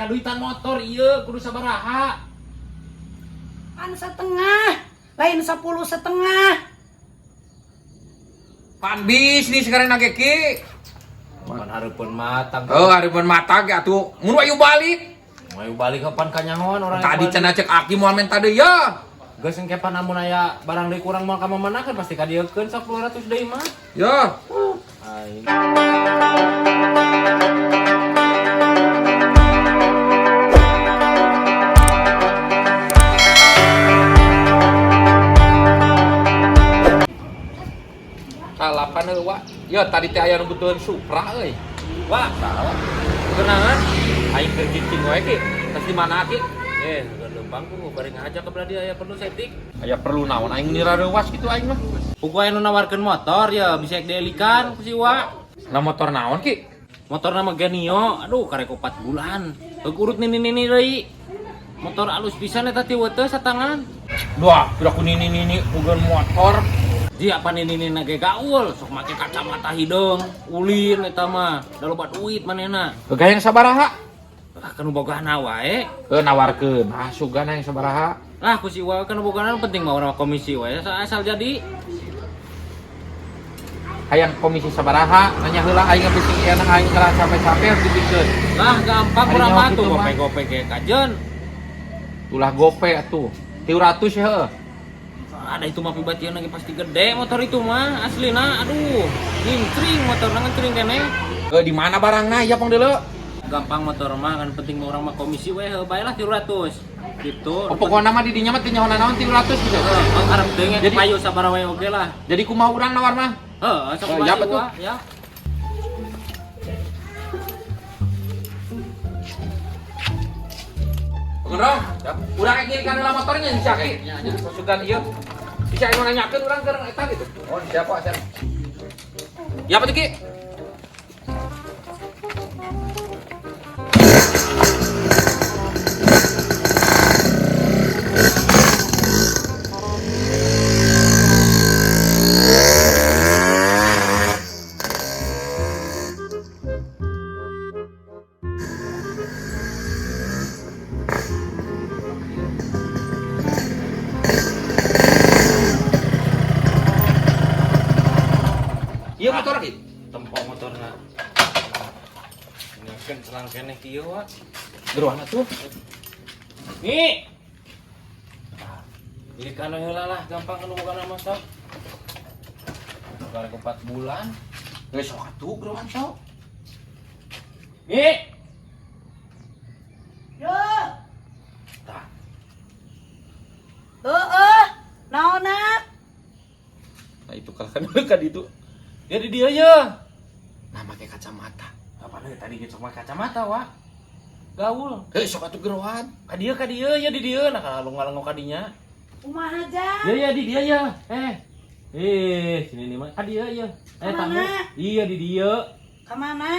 duitan motor iya kudu sabaraha. Pan setengah, lain 10,5. Pan bisnis sekarang nage ki. Pan hareupeun matang. Oh, hareupeun matang ya tuh. Mun ayo balik. Mau balik kapan kanyahoan orang Tadi cenah cek aki moal men tadi ya. geus engke pan amun aya barang deui kurang moal ka mamanakeun pasti kadiekeun 10-200 deui mah. Ya. Aing. Salapan euy, Ya tadi teh aya nu butuheun Supra euy. Wah, salah. Keunangan? Aing keur cicing wae ki. Tas di mana ki? Lempang ku bari ngajak ke beladi aya perlu setting. Aya perlu naon aing nirareuwas kitu aing mah. Pugu aya nu nawarkeun motor ya bisa dielikan ku si Wa. Nah motor naon ki? Motor nama Genio. Aduh karek 4 bulan. Urut nini deui. Motor alus pisan eta ti weuteus satangan. Duh, pira ku nini pugeun motor. Ji apa nini ge gaul sok make kacamata hideung, ulin eta mah. Da loba duit manehna. Gayang sabaraha? Kan bogana wae. Nawarkeun. Ah sugana yang sabaraha? Lah ku si Wa kan bogana penting mah urang komisi wae asal jadi. Hayang komisi sabaraha? Nanya heula aing bising ieu aing salah capek-capek harus dipikeun. Lah gampang Ari urang nyawa mah tuh kitu mah. gope-gope ge kajeun. Ulah gope atuh. 300 heuh. Ada itu mah pibatian lagi pasti gede motor itu mah aslina. Aduh, ngintring motor ngintring keneh. Di mana barangna ya pang deuleu? Gampang motor mah kan penting mah urang mah komisi we bae lah 300. Gitu. Oh, pokokna mah di dinya mah teu nyahoan naon 300 gitu. Arep deunge Jadi- payu sabaraha we oge lah. Jadi kumaha urang nawar mah? Heeh, sok Ya, bae betul. Wa, ya. Pengendong, urang ngirikan heula motornya bisa ki. Sugan ieu. Bisa anu nanyakeun urang keur eta gitu. Oh, siapa asa? Ya apa tuh ki? Ieu motor ki. Tempok motorna. Nyakeun serang keneh kieu wa. Geroana tuh. Nih. Jadi kan heula lah gampang anu bukan mah sok. Karek 4 bulan. Geus sok atuh geroan sok. Nih. Yo, Tah. naonna? Nah itu kan itu. Ya di dia ya. Nah make kacamata. Apa nih tadi gitu sama kacamata wa. Gaul. Sok atuh geroan. Ka dieu ya di dieu nah kalung-kalung kadinya. Kumaha aja? Ya di dia ya. Sini nih mah. Ka dieu ya. Tamu. Kemana? Iya di dia. Kemana?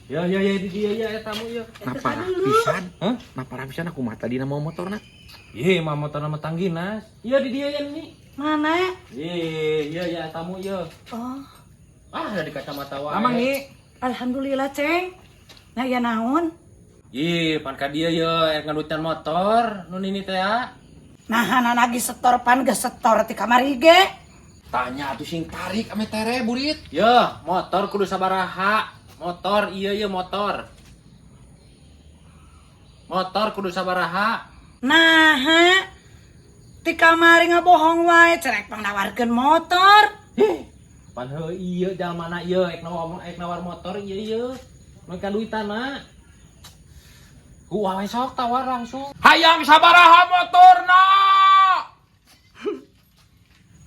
Ya di dia ya tamu ya. Napa dulu. pisan? Hah? Napa pisan aku mah tadi nama motorna? Iya mah motor nama Tangginas. Iya di dia ya nih. Mana? Iya ya tamu ya. Oh, Ada di kacamata wae. Amang nih. alhamdulillah, Ceng. Nah, ya naon? Ih, pan ka dia ya ngadutan motor. Nu ini teh ya. Nah, lagi setor pan geus setor ti kamari ge. Tanya atuh sing tarik ame tere burit. Ya, motor kudu sabaraha. Motor iya motor. Motor kudu sabaraha. Nah, ti kamari ngabohong wae cerek pang nawarkeun motor. Pan heuh iya jalmana ieu ek nawar motor iya. Nu kaduitana. Ku wae sok tawar langsung. Hayang sabaraha motorna?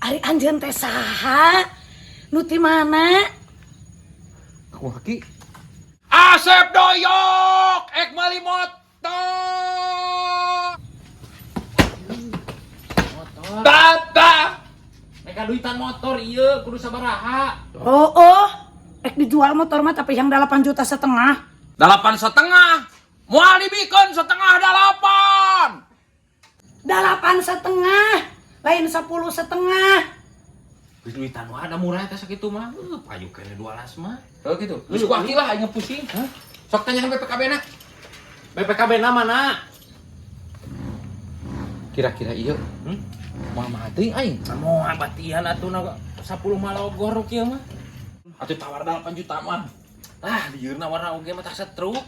Ari anjeun teh saha? Nu ti mana? Aku haki. Asep doyok, ek meuli motor. Motor. Baba. Nek kaduitan motor iya kudu sabaraha. Oh, ek dijual motor mah tapi yang 8,5 juta. 8,5. Moal dibikeun 7,5. 8,5, lain 10,5. Duitan mah ada murah teh sakitu mah. Payu kene 12 mah. Oh gitu. Geus ku aki lah aing pusing. Sok tanyakeun BPKB na. BPKB nama nak. Kira-kira iya. Mau mati aing. Mau abatian atuh na 10 malogor kieu mah. Atuh tawar 8 juta mah. Ah, dieurna warna oge mah tah setruk.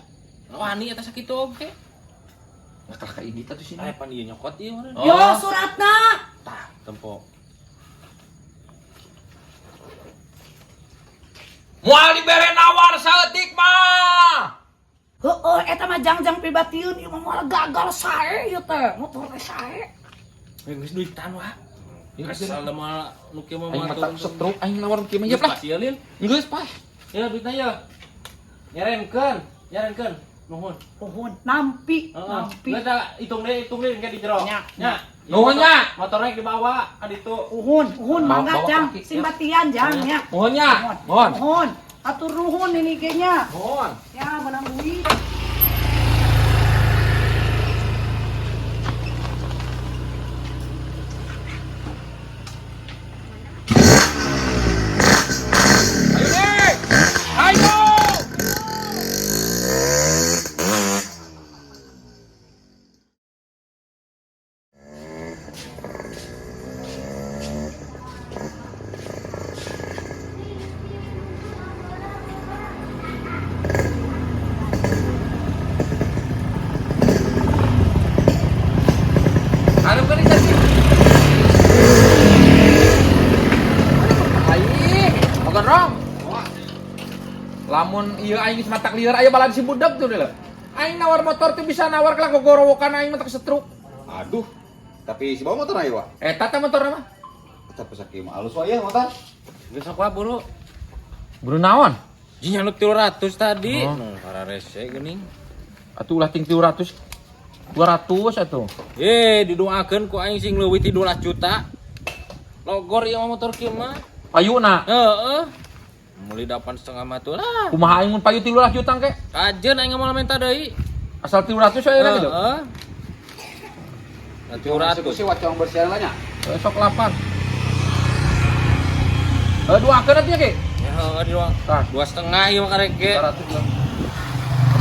Wani eta sakitu oge. Bakal ka ini tah sini. Aya pan ieu nyokot ieu mah. Yo suratna. Tah, tempo. Moal dibere nawar saeutik mah. Heeh, eta mah jangjang pribadiun ieu mah moal gagal sae ieu teh. Motor teh sae. Geus duitan wah. Ya asal mah nu kieu mah Aing mah mata stroke aing nawar kieu mah ya lah. Pasialin. Geus pas. Ya duitna ya. Nyarenkeun. Nuhun. Nuhun, nampi, Heeh. nampi. Geus da hitung deui engke di jero. Nya. Nuhun nya. Motornya dibawa ka ditu. Uhun, mangga Bawa jang, kaki, sing batian jang nya. Mohon nya. Mohon. Nuhun, atur nuhun ini ge nya. Mohon. Ya, menang duit. Ayo nih. Ayo. Harap kan ini. Aing, moga rong. Lamun ieu aing geus matak lieur aya balan si budak tuh deh. Aing nawar motor tuh bisa nawar ke gogorowokan aing mah tak setruk. Aduh, tapi si bawa motor aja, Wak. Eta teh motor mah. Tapi sakit mah halus wae ya motor. Geus apa buru? Buru naon? Jinya nu 300 tadi. Oh. Para rese geuning. Atuh ulah ting 200. 200 atuh. Didoakeun ku aing sing leuwih ti 12 juta. Logor ieu mah motor kieu mah. Payuna. Heeh. Muli 8,5 mah tuh lah. Kumaha aing mun payu 13 juta ke? Kajeun aing mau minta deui. Asal 300 aya gitu. Heeh. Itu sih wacong bersihan lah nya. Sok 8. Duakeun atuh ge. Ya heeh di ruang. Tah. 2,5 ieu mah kareke. 200 lah.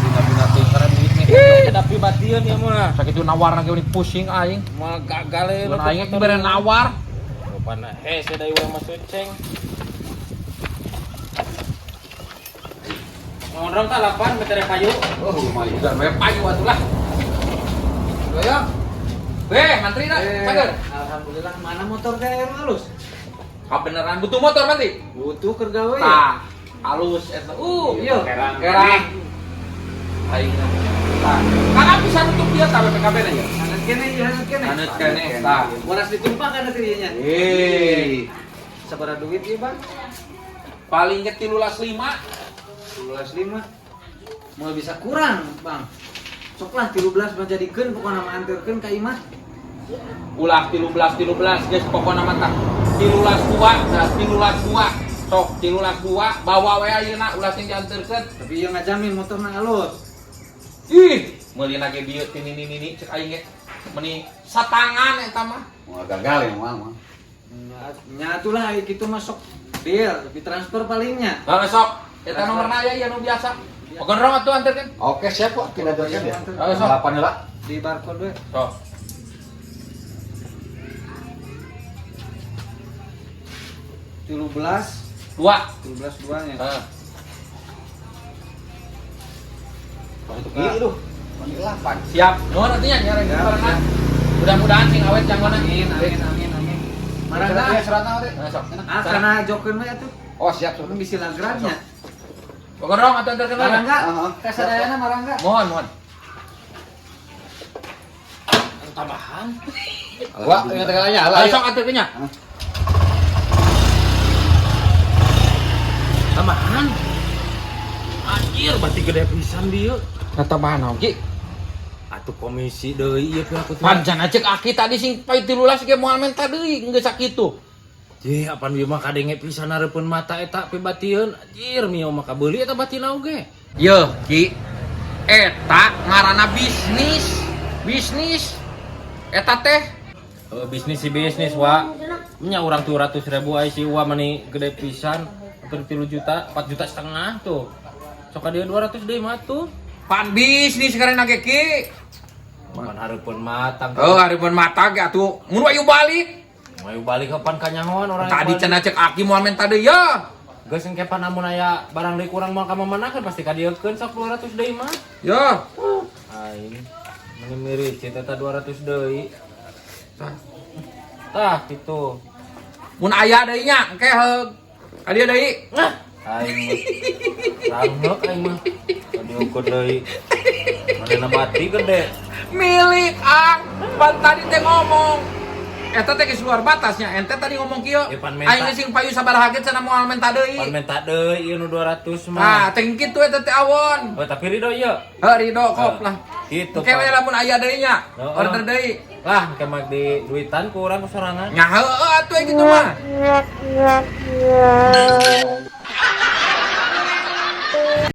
Bina-bina teh karena duit nih. Tapi batian ieu mah. Sakitu nawar ge pusing aing. Mal gagal e. Mun aing ge bere nawar. Rupana hese deui we mah suceng. Ngondrong tak 8 meter payu. Oh, lumayan. Udah we payu atuh lah. Doyo. Beh, mantri dah. Sager. Alhamdulillah, mana motor teh halus? Beneran butuh motor mantri. Butuh kergawe. Tah, halus eta. Iya. Kerang. Aing. Tah. Kakak bisa nutup dia ta BPKB na ya. Hanet kene, ieu hanet kene. Hanet kene. Tah. Waras ditumpah kana teh ieu nya. Sabaraha duit ieu, Bang? Paling ge 13.5. 12.5. Mau bisa kurang, Bang. Soklah 13 mah jadikeun pokona mah anteurkeun ka imah. Ulah 13 geus pokona mah tah. 13 dah 13 sok 13 bawa we ayeuna ulah sing dianterkeun. Tapi ieu ngajamin motorna halus. Ih, meulina ge dieu ti nini cek aing ge. Meni satangan eta mah. Mau gagal ya mah. Nya atulah aya kitu mah sok deal, ditransfer palingnya. Heeh sok. Eta nomorna aya ieu nu biasa. Pokon rong atuh anterkeun. Oke, siap kok. Kita aja ya. Ayo, sok. 8 heula. Di barcode we. Sok. Tilu 2. 13 2-nya. Heeh. Ini duh. 8. Siap. Nuhun artinya nyareng barengan. Mudah-mudahan sing awet janggona. Amin. Marangga. Ya seratna teh. Nah, sok. Ah, kana jokeun we atuh. Oh, siap. Kan bisa lagrannya. Pokon rong atuh anterkeun we. Marangga. Heeh. Kasadayana Marangga. Mohon. Tambahan. Wah, ingat kalanya lah. Ayo sok anterkeun nya. Tambahan. Anjir, berarti gede pisan dia. Tambahan naon ki? Atuh komisi deui ieu pihak teh. Pancan cek aki tadi sing payu 13 ge moal menta deui geus sakitu. Ye, apan ieu mah kadenge pisan hareupeun mata eta pibatieun. Anjir, mio mah kabeuli eta batina oge. Yeuh ki. Eta ngaranna bisnis. Eta teh Bisnis si bisnis wa. Nya urang 200.000 aya si wa mani gede pisan. Hampir 3 juta, 4 juta setengah tuh. Sok dia 200 deui mah tuh. Pan bisnis sekarang nage ki. Pan hareupeun matang. Oh, hareupeun mata ge atuh. Mun ayo balik. Mau balik kapan kanyahoan orang Tadi yang cenah cek aki moal men tadi ya. geus engke pan amun aya barang deui kurang moal ka mamanakeun pasti kadiekeun sok 200 deui mah. Ya. Aing meni mirip eta 200 deui. Tah kitu. Mun aya deui nya engke heug. Adi deui. Aing mah rangheuk aing mah. Diukur deui. Manehna bati gede. Milik ang. Pan tadi teh ngomong. Eta teh geus luar batasnya. Ente tadi ngomong kieu. Ya, pan menta. Aing sing payu sabaraha ge cenah moal menta deui. Pan menta deui ieu nu 200 mah. Ah, teh kitu eta teh awon. Oh, tapi ridho ieu. Heuh ridho kop lah. Gitu. Engke we lamun aya deui nya. Heeh. Order deui. Lah, engke mah di duitan ku urang ku sorangan. Nya heueuh atuh kitu mah.